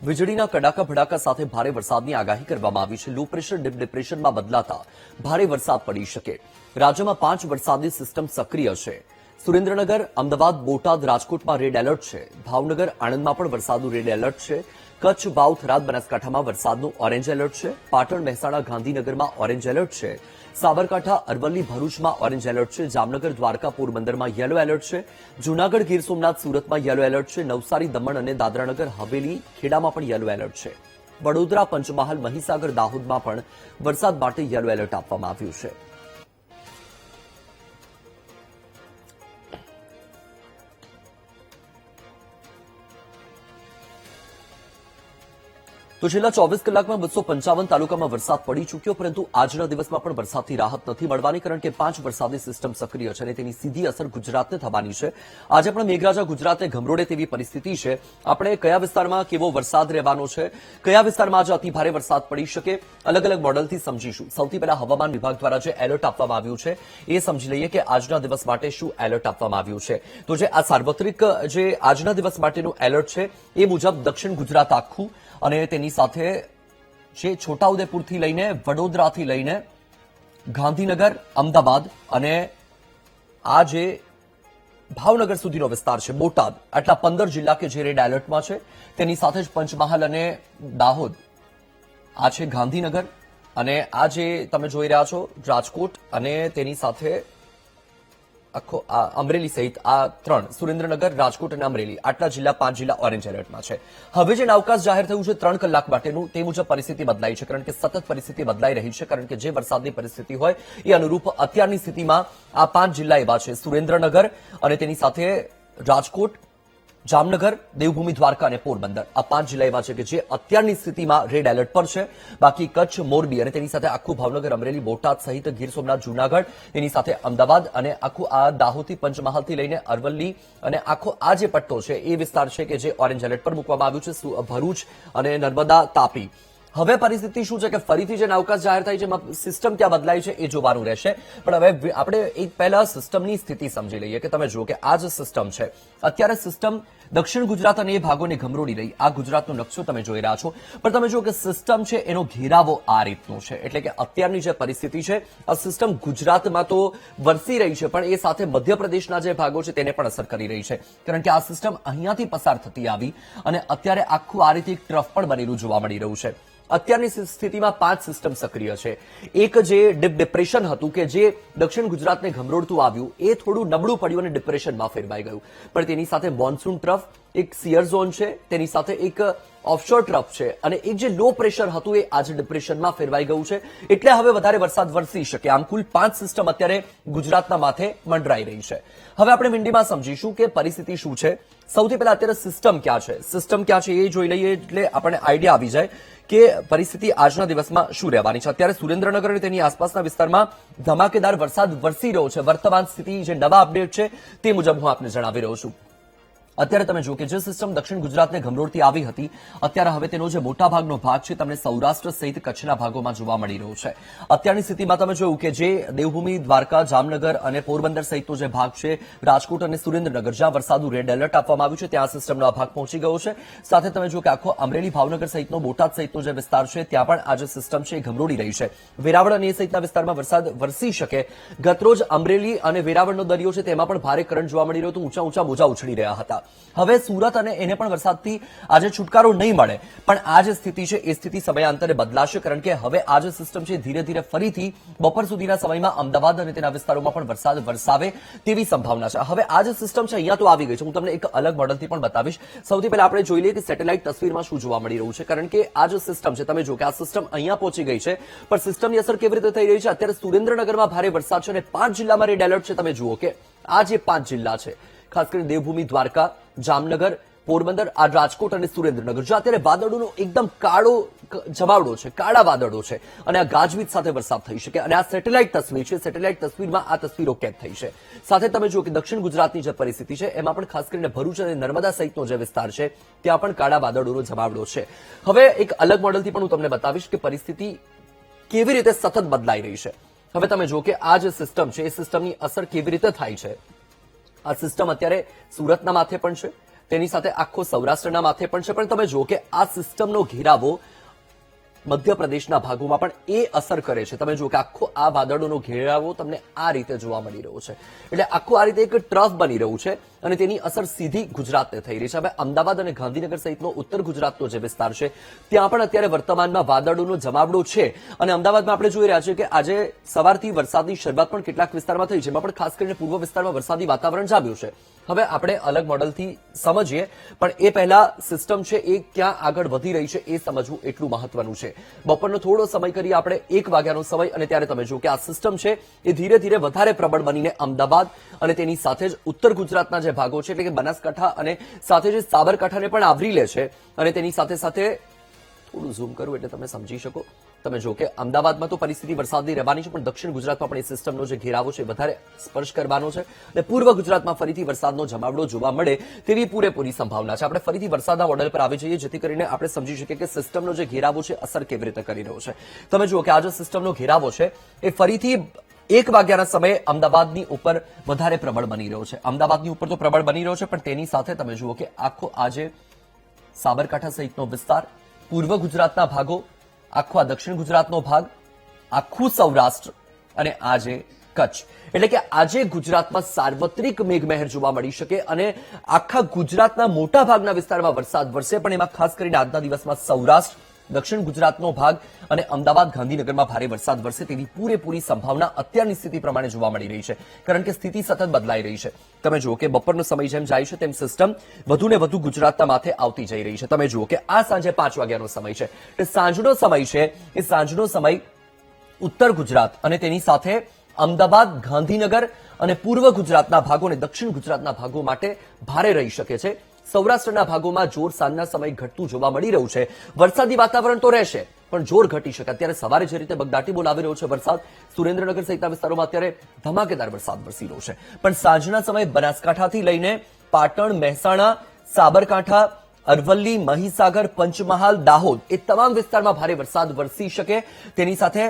વીજળીના કડાકા ભડાકા સાથે ભારે વરસાદની આગાહી કરવામાં આવી છે। લો પ્રેશર ડીપ ડિપ્રેશનમાં બદલાતા ભારે વરસાદ પડી શકે। રાજ્યમાં 5 વરસાદી સિસ્ટમ સક્રિય છે। સુરેન્દ્રનગર, અમદાવાદ, બોટાદ, રાજકોટમાં રેડ એલર્ટ છે। ભાવનગર, આણંદમાં પણ વરસાદનું રેડ એલર્ટ છે। કચ્છ, વાવ, થરાદ, બનાસકાંઠામાં વરસાદનું ઓરેન્જ એલર્ટ છે। પાટણ, મહેસાણા, ગાંધીનગરમાં ઓરેન્જ એલર્ટ છે। સાબરકાંઠા, અરવલ્લી, ભરૂચમાં ઓરેન્જ એલર્ટ છે। જામનગર, દ્વારકા, પોરબંદરમાં યલો એલર્ટ છે। જૂનાગઢ, ગીર સોમનાથ, સુરતમાં યલો એલર્ટ છે। નવસારી, દમણ અને દાદરાનગર હવેલી, ખેડામાં પણ યલો એલર્ટ છે। વડોદરા, પંચમહાલ, મહીસાગર, દાહોદમાં પણ વરસાદ માટે યલો એલર્ટ આપવામાં આવ્યું છે। તો છેલ્લા 24 કલાકમાં 255 તાલુકામાં વરસાદ પડી ચૂક્યો, પરંતુ આજના દિવસમાં પણ વરસાદથી રાહત નથી મળવાની, કારણ કે 5 વરસાદી સિસ્ટમ સક્રિય છે અને તેની સીધી અસર ગુજરાતને થવાની છે। આજે પણ મેઘરાજા ગુજરાતને ગમરોડે તેવી પરિસ્થિતિ છે। આપણે કયા વિસ્તારમાં કેવો વરસાદ રહેવાનો છે, કયા વિસ્તારમાં આજે અતિભારે વરસાદ પડી શકે, અલગ અલગ મોડલથી સમજીશું। સૌથી પહેલા હવામાન વિભાગ દ્વારા જે એલર્ટ આપવામાં આવ્યું છે એ સમજી લઈએ કે આજના દિવસ માટે શું એલર્ટ આપવામાં આવ્યું છે। તો જે આ સાર્વત્રિક જે આજના દિવસ માટેનું એલર્ટ છે એ મુજબ દક્ષિણ ગુજરાત આખું અને તેની સાથે જે છોટાઉદેપુરથી લઈને વડોદરાથી લઈને ગાંધીનગર, અમદાવાદ અને આ જે ભાવનગર સુધીનો વિસ્તાર છે, બોટાદ, આટલા 15 જિલ્લા કે જે રેડ એલર્ટમાં છે। તેની સાથે જ પંચમહાલ અને દાહોદ, આ છે ગાંધીનગર અને આ જે તમે જોઈ રહ્યા છો રાજકોટ અને તેની સાથે આખો અમરેલી સહિત આ 3 સુરેન્દ્રનગર, રાજકોટ અને અમરેલી, આટલા જિલ્લા 5 જિલ્લા ઓરેન્જ એલર્ટમાં છે। હવે જે અવકાશ જાહેર થયું છે 3 કલાક માટેનું, તે મુજબ પરિસ્થિતિ બદલાઈ છે, કારણ કે સતત પરિસ્થિતિ બદલાઈ રહી છે, કારણ કે જે વરસાદની પરિસ્થિતિ હોય એ અનુરૂપ અત્યારની સ્થિતિમાં આ 5 જિલ્લા એવા છે, સુરેન્દ્રનગર અને તેની સાથે રાજકોટ, જામનગર, દેવભૂમિ, દ્વારકા અને પોરબંદર, આ 5 જિલ્લા એવા છે કે જે અત્યારની સ્થિતિમાં રેડ એલર્ટ પર છે। બાકી કચ્છ, મોરબી અને તેની સાથે આખું ભાવનગર, અમરેલી, બોટાદ સહિત ગીર સોમનાથ, જૂનાગઢ, તેની સાથે અમદાવાદ અને આખું આ દાહોદથી પંચમહાલથી લઈને અરવલ્લી અને આખો આ જે પટ્ટો છે એ વિસ્તાર છે કે જે ઓરેન્જ એલર્ટ પર મૂકવામાં આવ્યું છે। ભરૂચ અને નર્મદા, તાપી। હવે પરિસ્થિતિ શું છે કે ફરીથી જે અવકાશ જાહેર થાય છે એમાં સિસ્ટમ ક્યાં બદલાય છે એ જોવાનું રહેશે। પણ હવે આપણે એક પહેલા સિસ્ટમની સ્થિતિ સમજી લઈએ કે તમે જુઓ કે આ જે સિસ્ટમ છે, અત્યારે સિસ્ટમ દક્ષિણ ગુજરાત અને એ ભાગોને ગમરોડી રહી। આ ગુજરાતનો નકશો તમે જોઈ રહ્યા છો, પણ તમે જુઓ કે સિસ્ટમ છે એનો ઘેરાવો આ રીતનો છે, એટલે કે અત્યારની જે પરિસ્થિતિ છે આ સિસ્ટમ ગુજરાતમાં તો વરસી રહી છે, પણ એ સાથે મધ્યપ્રદેશના જે ભાગો છે તેને પણ અસર કરી રહી છે, કારણ કે આ સિસ્ટમ અહીંયાથી પસાર થતી આવી અને અત્યારે આખું આ રીતે એક ટ્રફ પણ બનેલું જોવા મળી રહ્યું છે। અત્યારની સ્થિતિમાં 5 સિસ્ટમ સક્રિય છે। એક જે ડીપ ડિપ્રેશન હતું કે જે દક્ષિણ ગુજરાતને ગમરોડતું આવ્યું, એ થોડું નબળું પડ્યું અને ડિપ્રેશનમાં ફેરવાઈ ગયું, પણ તેની સાથે મોન્સૂન ટ્રફ, એક સિયર ઝોન છે, તેની સાથે એક ઓફશોર ટ્રફ છે અને એક જે લો પ્રેશર હતું એ આજે ડિપ્રેશનમાં ફેરવાઈ ગયું છે, એટલે હવે વધારે વરસાદ વરસી શકે। આમ કુલ 5 સિસ્ટમ અત્યારે ગુજરાતના માથે મંડરાઈ રહી છે। હવે આપણે વિંડીમાં સમજીશું કે પરિસ્થિતિ શું છે। સૌથી પહેલા અત્યારે સિસ્ટમ ક્યાં છે, સિસ્ટમ ક્યાં છે એ જોઈ લઈએ એટલે આપણને આઈડિયા આવી જાય કે પરિસ્થિતિ આજના દિવસમાં શું રહેવાની છે। અત્યારે સુરેન્દ્રનગર અને તેની આસપાસના વિસ્તારમાં ધમાકેદાર વરસાદ વરસી રહ્યો છે। વર્તમાન સ્થિતિ જે નવા અપડેટ છે તે મુજબ હું આપને જણાવી રહ્યો છું। અત્યારે તમે જુઓ કે જે સિસ્ટમ દક્ષિણ ગુજરાતને ગમરોડતી આવી હતી, અત્યારે હવે તેનો જે મોટાભાગનો ભાગ છે તમને સૌરાષ્ટ્ર સહિત કચ્છના ભાગોમાં જોવા મળી રહ્યો છે। અત્યારની સ્થિતિમાં તમે જોયું કે જે દેવભૂમિ, દ્વારકા, જામનગર અને પોરબંદર સહિતનો જે ભાગ છે, રાજકોટ અને સુરેન્દ્રનગર, જ્યાં વરસાદનું રેડ એલર્ટ આપવામાં આવ્યું છે ત્યાં સિસ્ટમનો આ ભાગ પહોંચી ગયો છે। સાથે તમે જુઓ કે આખો અમરેલી, ભાવનગર સહિતનો, બોટાદ સહિતનો જે વિસ્તાર છે ત્યાં પણ આ જે સિસ્ટમ છે એ ગમરોડી રહી છે। વેરાવળ અને એ સહિતના વિસ્તારમાં વરસાદ વરસી શકે। ગતરોજ અમરેલી અને વેરાવળનો દરિયો છે તેમાં પણ ભારે કરંટ જોવા મળી રહ્યો હતો, ઊંચા ઊંચા મોજા ઉછળી રહ્યા હતા। હવે સુરત અને એને પણ વરસાદથી આજે છુટકારો નહીં મળે, પણ આ જે સ્થિતિ છે એ સ્થિતિ સમયાંતરે બદલાશે, કારણ કે હવે આ જે સિસ્ટમ છે ધીરે ધીરે ફરીથી બપોર સુધીના સમયમાં અમદાવાદ અને તેના વિસ્તારોમાં પણ વરસાદ વરસાવે તેવી સંભાવના છે। હવે આ જે સિસ્ટમ છે અહીંયા તો આવી ગઈ છે, હું તમને એક અલગ મોડલથી પણ બતાવીશ। સૌથી પહેલા આપણે જોઈ લઈએ કે સેટેલાઇટ તસવીરમાં શું જોવા મળી રહ્યું છે, કારણ કે આ જે સિસ્ટમ છે તમે જુઓ કે આ સિસ્ટમ અહીંયા પહોંચી ગઈ છે, પણ સિસ્ટમની અસર કેવી રીતે થઈ રહી છે। અત્યારે સુરેન્દ્રનગરમાં ભારે વરસાદ છે અને 5 જિલ્લામાં રેડ એલર્ટ છે। તમે જુઓ કે આ જે 5 જિલ્લા છે, ખાસ કરીને દેવભૂમિ, દ્વારકા, જામનગર, પોરબંદર, આ રાજકોટ અને સુરેન્દ્રનગર, જો અત્યારે વાદળોનો એકદમ કાળો જમાવડો છે, કાળા વાદળો છે અને આ ગાજવીજ સાથે વરસાદ થઈ શકે। અને આ સેટેલાઇટ તસવીર છે, સેટેલાઇટ તસવીરમાં આ તસવીરો કેદ થઈ છે। સાથે તમે જુઓ કે દક્ષિણ ગુજરાતની જે પરિસ્થિતિ છે એમાં પણ ખાસ કરીને ભરૂચ અને નર્મદા સહિતનો જે વિસ્તાર છે ત્યાં પણ કાળા વાદળોનો જમાવડો છે। હવે એક અલગ મોડલથી પણ હું તમને બતાવીશ કે પરિસ્થિતિ કેવી રીતે સતત બદલાઈ રહી છે। હવે તમે જુઓ કે આ જે સિસ્ટમ છે એ સિસ્ટમની અસર કેવી રીતે થાય છે। આ સિસ્ટમ અત્યારે સુરતના માથે પણ છે, તેની સાથે આખો સૌરાષ્ટ્રના માથે પણ છે. પણ તમે જુઓ કે આ સિસ્ટમનો ઘેરાવો મધ્યપ્રદેશના ભાગોમાં પણ એ અસર કરે છે. તમે જુઓ કે આખો આ વાદળોનો ઘેરાવો તમને આ રીતે જોવા મળી રહ્યો છે. એટલે આખું આ રીતે એક ટ્રફ બની રહ્યું છે અને તેની અસર સીધી ગુજરાતને થઈ રહી છે. હવે અમદાવાદ અને ગાંધીનગર સહિતનો ઉત્તર ગુજરાતનો જે વિસ્તાર છે ત્યાં પણ અત્યારે વર્તમાનમાં વાદળોનો જમાવડો છે અને અમદાવાદમાં આપણે જોઈ રહ્યા છીએ કે આજે સવારથી વરસાદની શરૂઆત પણ કેટલાક વિસ્તારમાં થઈ છે, જેમાં પણ ખાસ કરીને પૂર્વ વિસ્તારમાં વરસાદી વાતાવરણ જામ્યું છે. હવે આપણે અલગ મોડલથી સમજીએ, પણ એ પહેલા સિસ્ટમ છે એ ક્યાં આગળ વધી રહી છે એ સમજવું એટલું મહત્વનું છે. બપોરનો થોડો સમય કરીએ આપણે 1 વાગ્યાનો સમય, અને ત્યારે તમે જુઓ કે આ સિસ્ટમ છે એ ધીરે ધીરે વધારે પ્રબળ બનીને અમદાવાદ અને તેની સાથે જ ઉત્તર ગુજરાતના જે ભાગો છે એટલે કે બનાસકાંઠા અને સાથે જ સાબરકાંઠાને પણ આવરી લે છે. અને તેની સાથે સાથે થોડું ઝૂમ કરું એટલે તમે સમજી શકો. તમે જો કે અમદાવાદમાં તો પરિસ્થિતિ વરસાદની રહેવાની છે, પણ દક્ષિણ ગુજરાતમાં પણ એ સિસ્ટમનો જે ઘેરાવો છે વધારે સ્પર્શ કરવાનો છે અને પૂર્વ ગુજરાતમાં ફરીથી વરસાદનો જમાવડો જોવા મળે તેવી પૂરેપૂરી સંભાવના છે. આપણે ફરીથી વરસાદના મોડેલ પર આવી જઈએ જેથી કરીને આપણે સમજી શકીએ કે સિસ્ટમનો જે ઘેરાવો છે અસર કેવી રીતે કરી રહ્યો છે. તમે જુઓ કે આ જે સિસ્ટમનો ઘેરાવો છે એ ફરીથી 1 વાગ્યાના સમયે અમદાવાદની ઉપર વધારે પ્રબળ બની રહ્યો છે. અમદાવાદની ઉપર તો પ્રબળ બની રહ્યો છે, પણ તેની સાથે તમે જુઓ કે આખો આજે સાબરકાંઠા સહિતનો વિસ્તાર, પૂર્વ ગુજરાતના ભાગો, આખો આ દક્ષિણ ગુજરાતનો ભાગ, આખું સૌરાષ્ટ્ર અને આજે કચ્છ. એટલે કે આજે ગુજરાતમાં સાર્વત્રિક મેઘમહેર જોવા મળી શકે અને આખા ગુજરાતના મોટા ભાગના વિસ્તારમાં વરસાદ વરસે. પણ એમાં ખાસ કરીને આજના દિવસમાં સૌરાષ્ટ્ર, દક્ષિણ ગુજરાતનો ભાગ અને અમદાવાદ ગાંધીનગરમાં ભારે વરસાદ વરસે તેવી પૂરેપૂરી સંભાવના અત્યારની સ્થિતિ પ્રમાણે જોવા મળી રહી છે, કારણ કે સ્થિતિ સતત બદલાઈ રહી છે. તમે જુઓ કે બપોરનો સમય જેમ જાય છે તેમ સિસ્ટમ વધુને વધુ ગુજરાતના માથે આવતી જઈ રહી છે. તમે જુઓ કે આ સાંજે 5 વાગ્યાનો સમય છે, એટલે સાંજનો સમય છે એ સાંજનો સમય ઉત્તર ગુજરાત અને તેની સાથે અમદાવાદ, ગાંધીનગર અને પૂર્વ ગુજરાતના ભાગો અને દક્ષિણ ગુજરાતના ભાગો માટે ભારે રહી શકે છે. સૌરાષ્ટ્રના ભાગોમાં જોર સાંજના સમય ઘટતું જોવા મળી રહ્યું છે. વરસાદી વાતાવરણ તો રહેશે, પણ જોર ઘટી શકે. અત્યારે સવારે જે રીતે બગદાટી બોલાવી રહ્યો છે વરસાદ, સુરેન્દ્રનગર સહિતના વિસ્તારોમાં અત્યારે ધમાકેદાર વરસાદ વરસી રહ્યો છે. પણ સાંજના સમયે બનાસકાંઠાથી લઈને પાટણ, મહેસાણા, સાબરકાંઠા, અરવલ્લી, મહીસાગર, પંચમહાલ, દાહોદ એ તમામ વિસ્તારમાં ભારે વરસાદ વરસી શકે. તેની સાથે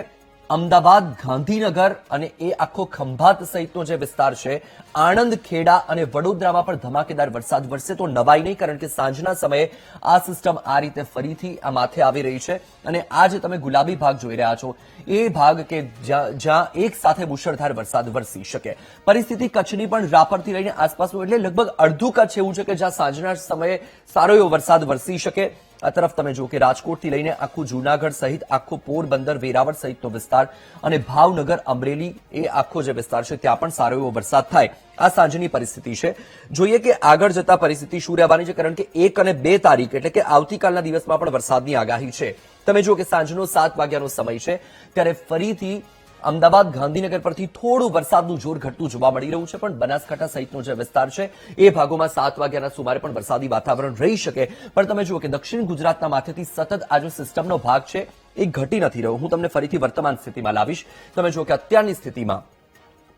અમદાવાદ, ગાંધીનગર અને એ આખો ખંભાત સહિતનો જે વિસ્તાર છે, આણંદ, ખેડા અને વડોદરામાં પણ ધમાકેદાર વરસાદ વરસે તો નવાઈ નહીં, કારણ કે સાંજના સમયે આ સિસ્ટમ આ રીતે ફરીથી આ માથે આવી રહી છે. અને આ જે તમે ગુલાબી ભાગ જોઈ રહ્યા છો એ ભાગ કે જ્યાં એક સાથે મુશળધાર વરસાદ વરસી શકે. પરિસ્થિતિ કચ્છની પણ રાપરથી લઈને આસપાસનું એટલે લગભગ અડધું કચ્છ એવું છે કે જ્યાં સાંજના સમયે સારો એવો વરસાદ વરસી શકે. આ તરફ તમે જુઓ કે રાજકોટથી લઈને આખું જૂનાગઢ સહિત આખો પોરબંદર, વેરાવળ સહિતનો વિસ્તાર અને ભાવનગર, અમરેલી એ આખો જે વિસ્તાર છે ત્યાં પણ સારો એવો વરસાદ થાય. આ સાંજની પરિસ્થિતિ છે. જોઈએ કે આગળ જતા પરિસ્થિતિ શું રહેવાની છે, કારણ કે 1 અને 2 તારીખ એટલે કે આવતીકાલના દિવસમાં પણ વરસાદની આગાહી છે. તમે જુઓ કે સાંજનો 7 વાગ્યાનો સમય છે ત્યારે ફરીથી અમદાવાદ, ગાંધીનગર પરથી થોડું વરસાદનું જોર ઘટતું જોવા મળી રહ્યું છે. પણ બનાસકાંઠા સહિતનો જે વિસ્તાર છે એ ભાગોમાં 7 વાગ્યાના સુમારે પણ વરસાદી વાતાવરણ રહી શકે. પણ તમે જુઓ કે દક્ષિણ ગુજરાતના માથેથી સતત આ જો સિસ્ટમનો ભાગ છે એ ઘટી નથી રહ્યો. હું તમને ફરીથી વર્તમાન સ્થિતિમાં લાવીશ. તમે જુઓ કે અત્યારની સ્થિતિમાં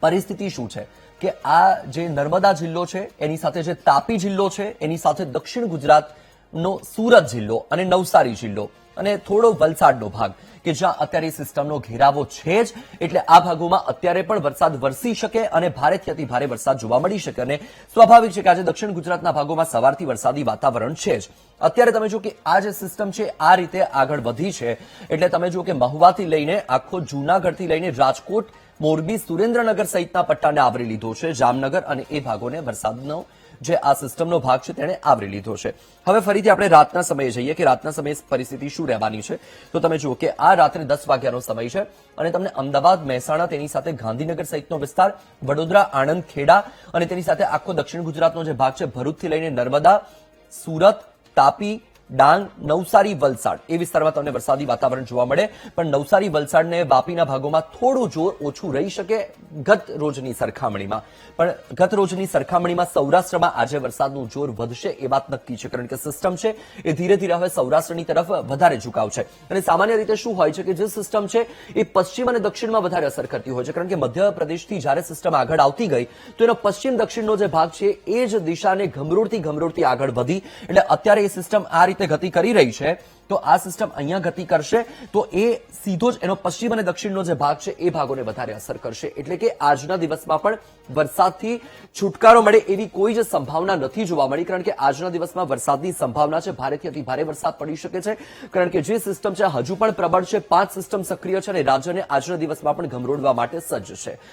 પરિસ્થિતિ શું છે કે આ જે નર્મદા જિલ્લો છે એની સાથે જે તાપી જિલ્લો છે એની સાથે દક્ષિણ ગુજરાતનો સુરત જિલ્લો અને નવસારી જિલ્લો અને થોડો વલસાડનો ભાગ કે જ્યાં અત્યારે સિસ્ટમનો ઘેરાવો છે જ, એટલે આ ભાગોમાં અત્યારે પણ વરસાદ વરસી શકે અને ભારેથી અતિ ભારે વરસાદ જોવા મળી શકે. અને સ્વાભાવિક છે કે આજે દક્ષિણ ગુજરાતના ભાગોમાં સવારથી વરસાદી વાતાવરણ છે જ. અત્યારે તમે જુઓ કે આ જે સિસ્ટમ છે આ રીતે આગળ વધી છે, એટલે તમે જુઓ કે મહુવાથી લઈને આખો જૂનાગઢથી લઈને રાજકોટ, મોરબી, સુરેન્દ્રનગર સહિતના પટ્ટાને આવરી લીધો છે. જામનગર અને એ ભાગોને વરસાદનો જે આ સિસ્ટમનો ભાગ છે તેણે આવરી લીધો છે. હવે ફરીથી આપણે રાતના સમયે જઈએ કે રાતના સમયે પરિસ્થિતિ શું રહેવાની છે. તો તમે જુઓ કે આ રાત્રે 10 વાગ્યાનો સમય છે અને તમને અમદાવાદ, મહેસાણા, તેની સાથે ગાંધીનગર સહિતનો વિસ્તાર, વડોદરા, આણંદ, ખેડા અને તેની સાથે આખો દક્ષિણ ગુજરાતનો જે ભાગ છે ભરૂચથી લઈને નર્મદા, સુરત, તાપી, ડાંગ, નવસારી, વલસાડ એ વિસ્તારમાં તમને વરસાદી વાતાવરણ જોવા મળે. પણ નવસારી, વલસાડ ને વાપીના ભાગોમાં થોડું જોર ઓછું રહી શકે ગત રોજની સરખામણીમાં. પણ ગત રોજની સરખામણીમાં સૌરાષ્ટ્રમાં આજે વરસાદનું જોર વધશે એ વાત નક્કી છે, કારણ કે સિસ્ટમ છે એ ધીરે ધીરે હવે સૌરાષ્ટ્રની તરફ વધારે ઝુકાવ છે. અને સામાન્ય રીતે શું હોય છે કે જે સિસ્ટમ છે એ પશ્ચિમ અને દક્ષિણમાં વધારે અસર કરતી હોય છે, કારણ કે મધ્યપ્રદેશથી જ્યારે સિસ્ટમ આગળ આવતી ગઈ તો એનો પશ્ચિમ દક્ષિણનો જે ભાગ છે એ જ દિશાને ઘમરોડતી આગળ વધી. એટલે અત્યારે એ સિસ્ટમ આ રીતે વખતે ગતિ કરી રહી છે તો આ સિસ્ટમ અહીંયા ગતિ કરશે તો એ સીધો જ એનો પશ્ચિમ અને દક્ષિણનો જે ભાગ છે એ ભાગોને વધારે અસર કરશે, એટલે કે આજના દિવસમાં પણ વરસાદથી છુટકારો મળે એવી કોઈ જ સંભાવના નથી જોવા મળી, કારણ કે આજના દિવસમાં વરસાદની સંભાવના છે, ભારેથી અતિ ભારે વરસાદ પડી શકે છે, કારણ કે જે સિસ્ટમ છે હજુ પણ પ્રબળ છે, 5 સિસ્ટમ સક્રિય છે અને રાજ્યને આજના દિવસમાં પણ ગમરોડવા માટે સજ્જ છે.